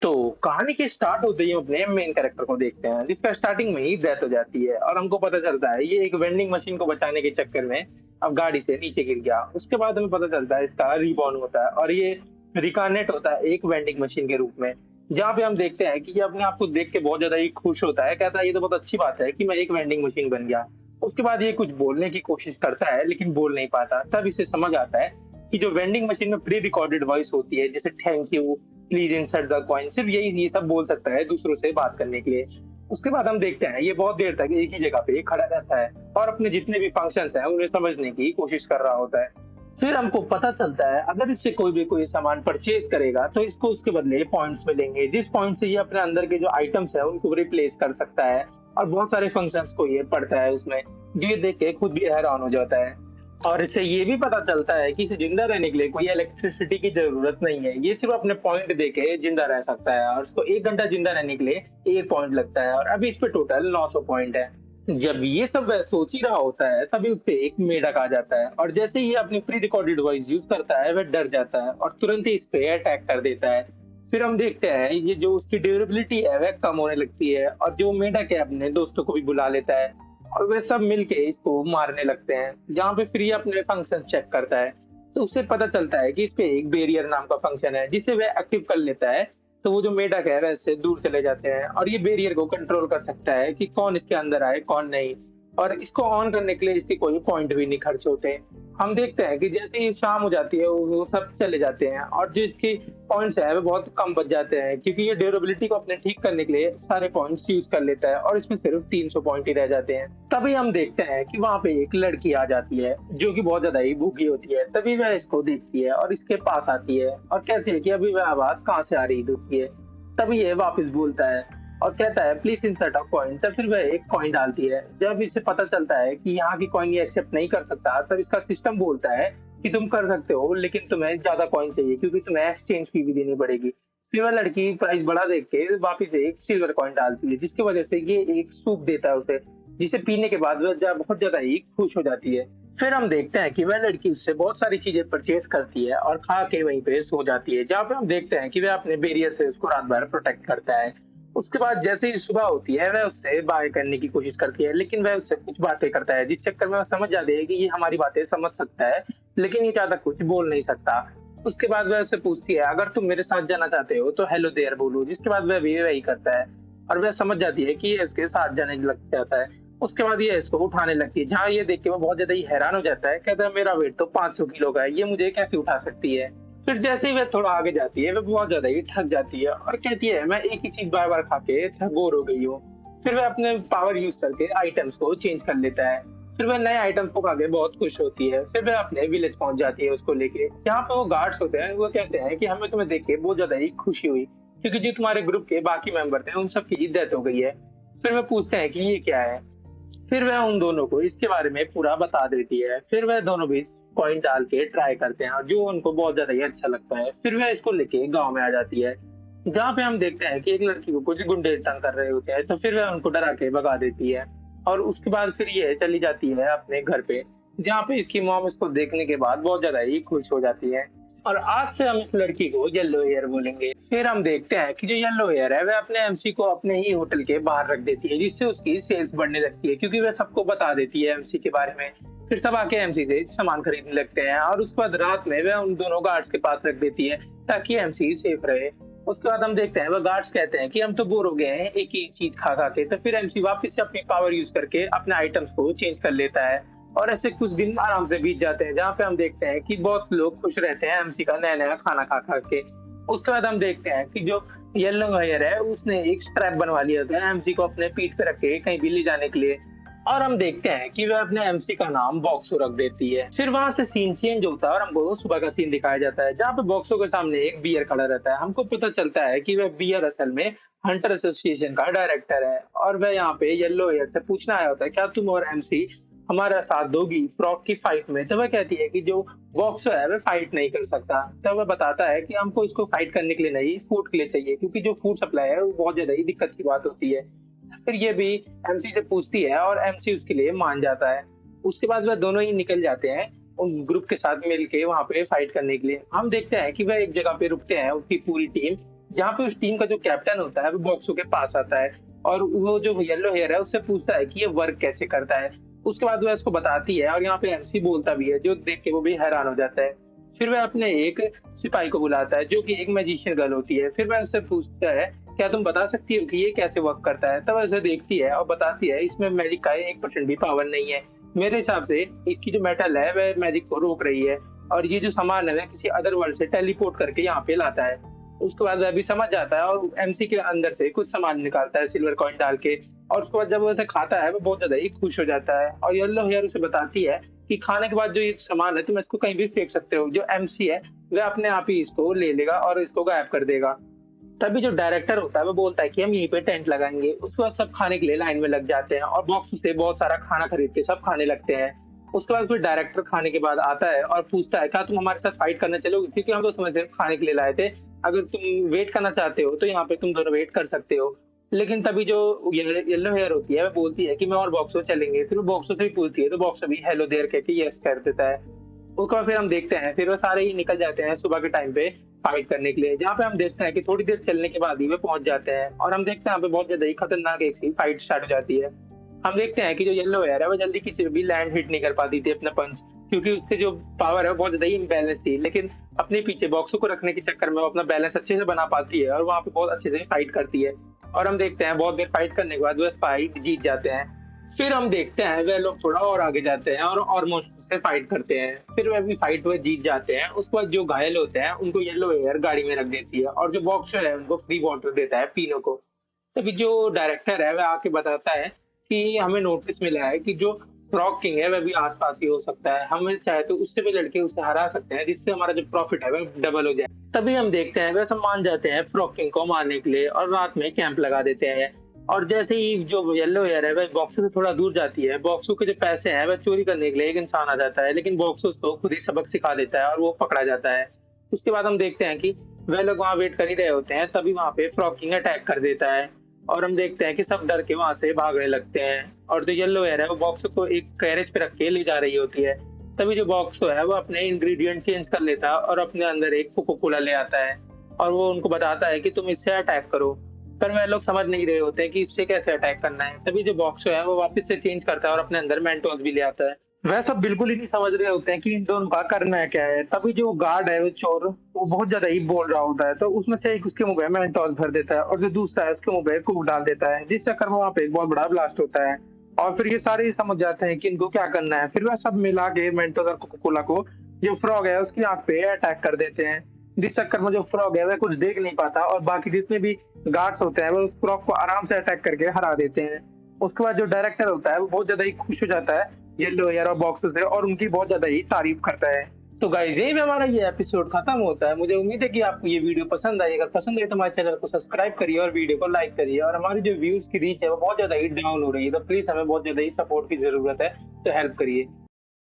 तो कहानी के स्टार्ट होते ही हम अपने मेन कैरेक्टर को देखते हैं जिसका स्टार्टिंग में ही डेथ हो जाती है और हमको पता चलता है ये एक वेंडिंग मशीन को बचाने के चक्कर में अब गाड़ी से नीचे गिर गया। उसके बाद हमें पता चलता है इसका रिबॉर्न होता है और ये रिकार्नेट होता है एक वेंडिंग मशीन के रूप में, जहाँ पे हम देखते हैं कि ये अपने आप को देख के बहुत ज्यादा ही खुश होता है, कहता है ये तो बहुत अच्छी बात है कि मैं एक वेंडिंग मशीन बन गया। उसके बाद ये कुछ बोलने की कोशिश करता है लेकिन बोल नहीं पाता, तब इसे समझ आता है कि जो वेंडिंग मशीन में प्री रिकॉर्डेड वॉइस होती है जैसे thank you, please insert the coin, सिर्फ यही ये सब बोल सकता है दूसरों से बात करने के लिए। उसके बाद हम देखते हैं ये बहुत देर तक एक ही जगह पे खड़ा रहता है और अपने जितने भी फंक्शंस हैं उन्हें समझने की कोशिश कर रहा होता है। फिर हमको पता चलता है अगर इससे कोई भी कोई सामान परचेज करेगा तो इसको उसके बदले पॉइंट्स मिलेंगे, जिस पॉइंट से ये अपने अंदर के जो आइटम्स है उनको रिप्लेस कर सकता है। और बहुत सारे फंक्शंस को ये पढ़ता है उसमें, जो ये देख के खुद भी हैरान हो जाता है। और इससे ये भी पता चलता है कि इसे जिंदा रहने के लिए कोई इलेक्ट्रिसिटी की जरूरत नहीं है, ये सिर्फ अपने पॉइंट देके जिंदा रह सकता है और उसको 1 घंटा जिंदा रहने के लिए 1 पॉइंट लगता है और अभी इस पे टोटल 900 पॉइंट है। जब ये सब वह सोच ही रहा होता है तभी उसपे एक मेढक आ जाता है और जैसे ही ये अपनी प्री रिकॉर्डेड वॉइस यूज करता है वह डर जाता है और तुरंत ही इस पे अटैक कर देता है। फिर हम देखते हैं ये जो उसकी ड्यूरेबिलिटी है वह कम होने लगती है और जो मेढक है अपने दोस्तों को भी बुला लेता है और वे सब मिलके इसको मारने लगते हैं, जहाँ पे फिर ये अपने फंक्शन चेक करता है। तो उससे पता चलता है कि इस पे एक बैरियर नाम का फंक्शन है जिसे वह एक्टिव कर लेता है, तो वो जो मेढक है वैसे दूर चले जाते हैं और ये बैरियर को कंट्रोल कर सकता है कि कौन इसके अंदर आए कौन नहीं। और इसको ऑन करने के लिए इसके कोई पॉइंट भी नहीं खर्च होते। हम देखते हैं कि जैसे ही शाम हो जाती है वो सब चले जाते हैं और जो इसके पॉइंट्स है वो बहुत कम बच जाते हैं क्योंकि ये ड्यूरेबिलिटी को अपने ठीक करने के लिए सारे पॉइंट्स यूज कर लेता है और इसमें सिर्फ 300 पॉइंट ही रह जाते हैं। तभी हम देखते हैं कि वहां पे एक लड़की आ जाती है जो कि बहुत ज्यादा ही भूखी होती है। तभी वह इसको देखती है और इसके पास आती है और कहती है कि अभी वह आवाज कहाँ से आ रही होती है। तभी ये वापस बोलता है और कहता है प्लीज इंसर्ट अ कॉइन, तब फिर वह एक कॉइन डालती है। जब इसे पता चलता है कि यहाँ की कॉइन ये एक्सेप्ट नहीं कर सकता तब इसका सिस्टम बोलता है कि तुम कर सकते हो लेकिन तुम्हें ज्यादा कॉइन चाहिए क्योंकि तुम्हें एक्सचेंज फी भी देनी पड़ेगी। फिर वह लड़की प्राइस बढ़ा देख के वापिस एक सिल्वर कॉइन डालती है जिसकी वजह से ये एक सूप देता है उसे, जिसे पीने के बाद वह बहुत ज्यादा ही खुश हो जाती है। फिर हम देखते हैं कि वह लड़की उससे बहुत सारी चीजें परचेज करती है और खा के वहीं पे सो जाती है, जहाँ पे हम देखते हैं कि वह अपने बैरियर से उसको रात भर प्रोटेक्ट करता है। उसके बाद जैसे ही सुबह होती है वह उससे बाय करने की कोशिश करती है लेकिन वह उससे कुछ बातें करता है जिस चक्कर में वह समझ जाती है कि ये हमारी बातें समझ सकता है लेकिन ये ज्यादा कुछ बोल नहीं सकता। उसके बाद वह उससे पूछती है अगर तुम मेरे साथ जाना चाहते हो तो हेलो देयर बोलो, जिसके बाद वह भी वही करता है और वह समझ जाती है कि ये उसके साथ जाने लग जाता है। उसके बाद ये इसको उठाने लगती है, जहाँ ये देख के वो बहुत ज्यादा ही हैरान हो जाता है, कहता है मेरा वेट तो 500 किलो का है, ये मुझे कैसे उठा सकती है। फिर जैसे ही वह थोड़ा आगे जाती है वह बहुत ज्यादा ही थक जाती है और कहती है मैं एक ही चीज बार बार खा के बोर हो गई हूँ। फिर वह अपने पावर यूज करके आइटम्स को चेंज कर लेता है। फिर वह नए आइटम्स को खा के बहुत खुश होती है। फिर वह अपने विलेज पहुंच जाती है उसको लेके, जहाँ पे वो गार्ड्स होते हैं वो कहते हैं कि हमें तुम्हें देख के बहुत ज्यादा ही खुशी हुई क्योंकि जो तुम्हारे ग्रुप के बाकी मेंबर थे उन सबकी डेथ हो गई है। फिर वह पूछते हैं कि ये क्या है। फिर वह उन दोनों को इसके बारे में पूरा बता देती है। फिर वह दोनों भी कॉइन डाल के ट्राई करते हैं और जो उनको बहुत ज्यादा ही अच्छा लगता है। फिर वह इसको लेके गांव में आ जाती है, जहाँ पे हम देखते हैं कि एक लड़की को कुछ गुंडे तंग कर रहे होते हैं, तो फिर वह उनको डरा के भगा देती है और उसके बाद फिर ये चली जाती है अपने घर पे, जहाँ पे इसकी मॉम इसको देखने के बाद बहुत ज्यादा ही खुश हो जाती है। और आज से हम इस लड़की को येलो हेयर बोलेंगे। फिर हम देखते हैं कि जो येलो हेयर है वह अपने एमसी को अपने ही होटल के बाहर रख देती है, जिससे उसकी सेल्स बढ़ने लगती है क्योंकि वह सबको बता देती है एमसी के बारे में। फिर सब आके एमसी से सामान खरीदने लगते हैं और उसके बाद रात में वह उन दोनों गार्ड्स के पास रख देती है ताकि एमसी सेफ रहे। उसके बाद हम देखते हैं वह गार्ड्स कहते हैं कि हम तो बोर हो गए हैं एक ही चीज खा खा के, तो फिर एमसी वापस से अपनी पावर यूज करके अपने आइटम्स को चेंज कर लेता है और ऐसे कुछ दिन आराम से बीत जाते हैं, जहाँ पे हम देखते हैं कि बहुत लोग खुश रहते हैं एमसी का नया नया खाना खा खा के। उसके बाद हम देखते हैं कि जो येलो हेयर है उसने एक स्ट्रैप बनवा लिया था एमसी को अपने पीठ पे रख के कहीं भी ले जाने के लिए। और हम देखते हैं कि वह अपने एमसी का नाम बॉक्सो रख देती है। फिर वहां से सीन चेंज होता है और हमको सुबह का सीन दिखाया जाता है, जहाँ पे बॉक्सो के सामने एक बियर खड़ा रहता है। हमको पता चलता है कि वह बियर असल में हंटर एसोसिएशन का डायरेक्टर है और वह यहाँ पे येलो हेयर से पूछना आया होता है क्या तुम और एमसी हमारा साथ दोगी फ्रॉक की फाइट में। तो वह कहती है कि जो बॉक्सो है वह फाइट नहीं कर सकता। तो वह बताता है कि हमको इसको फाइट करने के लिए नहीं, फूड के लिए चाहिए, क्योंकि जो फूड सप्लाई है वो बहुत ज्यादा ही दिक्कत की बात होती है। फिर ये भी एमसी से पूछती है और एमसी उसके लिए मान जाता है। उसके बाद वह दोनों ही निकल जाते हैं उन ग्रुप के साथ मिलके वहां पे फाइट करने के लिए। हम देखते हैं कि वह एक जगह पे रुकते हैं उसकी पूरी टीम, जहाँ पे उस टीम का जो कैप्टन होता है वो बॉक्सो के पास आता है और वो जो येलो हेयर है उससे पूछता है कि ये वर्क कैसे करता है। उसके बाद वह इसको बताती है और यहाँ पे एमसी बोलता भी है जो देख के वो भी हैरान हो जाता है। फिर वह अपने एक सिपाही को बुलाता है जो कि एक मैजिशियन गर्ल होती है। फिर वह उससे पूछता है, क्या तुम बता सकती हो कि ये कैसे वर्क करता है? तब वह उसे देखती है और बताती है इसमें मैजिक का 1% भी पावर नहीं है। मेरे हिसाब से इसकी जो मेटल है वह मैजिक को रोक रही है और ये जो सामान है वह किसी अदर वर्ल्ड से टेलीपोर्ट करके यहाँ पे लाता है। उसके बाद वह भी समझ जाता है और एमसी के अंदर से कुछ सामान निकालता है सिल्वर कॉइन डाल के और उसके बाद जब वो उसे खाता है वो बहुत ज्यादा ही खुश हो जाता है और येलो हेयर उसे बताती है कि खाने के बाद जो ये सामान है तुम इसको कहीं भी फेंक सकते हो। जो एमसी है वह अपने आप ही इसको ले लेगा और इसको गायब कर देगा। तभी जो डायरेक्टर होता है वो बोलता है कि हम यहीं पे टेंट लगाएंगे। उसके बाद सब खाने के लिए लाइन में लग जाते हैं और बॉक्स से बहुत सारा खाना खरीद के सब खाने लगते हैं। उसके बाद फिर डायरेक्टर खाने के बाद आता है और पूछता है क्या तुम हमारे साथ फाइट करना चलोगे, क्योंकि हम तो समझ सिर्फ खाने के लिए लाए थे। अगर तुम वेट करना चाहते हो तो यहाँ पे तुम दोनों वेट कर सकते हो। लेकिन तभी जो येलो हेयर होती है वो बोलती है कि मैं और बॉक्सो चलेंगे। फिर वो बॉक्सो से भी पूछती है तो बॉक्सो भी हेलो देयर कह के यस कर देता है। उसके बाद फिर हम देखते हैं फिर वो सारे ही निकल जाते हैं सुबह के टाइम पे फाइट करने के लिए, जहाँ पे हम देखते हैं कि थोड़ी देर चलने के बाद ही वे पहुंच जाते हैं और हम देखते हैं यहाँ पे बहुत ज्यादा ही खतरनाक एक सी फाइट स्टार्ट हो जाती है। हम देखते हैं कि जो येलो हेयर है वो जल्दी किसी भी लैंड हिट नहीं कर पाती थी अपना पंच, क्योंकि उसके जो पावर है वो बहुत ज्यादा ही इम्बैलेंस थी। लेकिन अपने पीछे बॉक्सों को रखने के चक्कर में वो अपना बैलेंस अच्छे से बना पाती है और वहाँ पे बहुत अच्छे से फाइट करती है। और हम देखते हैं बहुत देर फाइट करने के बाद वो फाइट जीत जाते हैं। फिर हम देखते हैं वे लोग थोड़ा और आगे जाते हैं और ऑलमोस्ट से फाइट करते हैं। फिर वे भी फाइट हुए जीत जाते हैं। उसके बाद जो घायल होते हैं उनको येलो हेयर गाड़ी में रख देती है और जो बॉक्सर है उनको फ्री वाटर देता है पीने को। तभी जो डायरेक्टर है वह आके बताता है कि हमें नोटिस मिला है कि जो फ्रॉग किंग है वह भी आसपास ही हो सकता है, हमें चाहे तो उससे भी लड़के उसे हरा सकते हैं जिससे हमारा जो प्रॉफिट है वह डबल हो जाए। तभी हम देखते हैं वह सब मान जाते हैं फ्रॉग किंग को मारने के लिए और रात में कैंप लगा देते हैं। और जैसे ही जो येलो हेयर है वह बॉक्सो से थोड़ा दूर जाती है, बॉक्सो के जो पैसे हैं वह चोरी करने के लिए एक इंसान आ जाता है, लेकिन बॉक्सो उसको खुद ही सबक सिखा देता है और वो पकड़ा जाता है। उसके बाद हम देखते हैं कि वह लोग वहाँ वेट कर ही रहे होते हैं, तभी वहाँ पे फ्रॉग किंग अटैक कर देता है और हम देखते हैं कि सब डर के वहां से भागने लगते हैं। और जो येलो हेयर है वो बॉक्स को एक कैरेज पे रख के ले जा रही होती है। तभी जो बॉक्स है वो अपने इंग्रेडिएंट चेंज कर लेता है और अपने अंदर एक कोको कोला ले आता है और वो उनको बताता है कि तुम इससे अटैक करो। पर वह लोग समझ नहीं रहे होते हैं कि इससे कैसे अटैक करना है। तभी जो बॉक्स है वो वापस से चेंज करता है और अपने अंदर मेंटोस भी ले आता है। वह सब बिल्कुल ही नहीं समझ रहे होते हैं कि इन दोनों का करना है क्या है। तभी जो गार्ड है वो चोर वो बहुत ज्यादा ही बोल रहा होता है, तो उसमें से एक उसके मुंह में मेंटोस भर देता है और जो दूसरा है उसके मुंह में कोक डाल देता है, जिस चक्कर में वहाँ पे एक बहुत बड़ा ब्लास्ट होता है। और फिर ये सारे ही समझ जाते हैं कि इनको क्या करना है। फिर वह सब मिला के मेंटोस और कोका कोला को जो फ्रॉग है उसकी आंख पे अटैक कर देते हैं, जिस चक्कर में जो फ्रॉग है वह कुछ देख नहीं पाता और बाकी जितने भी गार्ड्स होते हैं वो उस फ्रॉग को आराम से अटैक करके हरा देते हैं। उसके बाद जो डायरेक्टर होता है वो बहुत ज्यादा ही खुश हो जाता है येलो हेयर और बॉक्स से और उनकी बहुत ज्यादा ही तारीफ करता है। तो गाइस यही पे हमारा ये एपिसोड खत्म होता है। मुझे उम्मीद है कि आपको ये वीडियो पसंद आई। अगर पसंद है तो हमारे चैनल को सब्सक्राइब करिए और वीडियो को लाइक करिए। और हमारी जो व्यूज की रीच है वो बहुत ज्यादा ही डाउन हो रही है, तो प्लीज हमें बहुत ज्यादा ही सपोर्ट की जरूरत है, तो हेल्प करिए।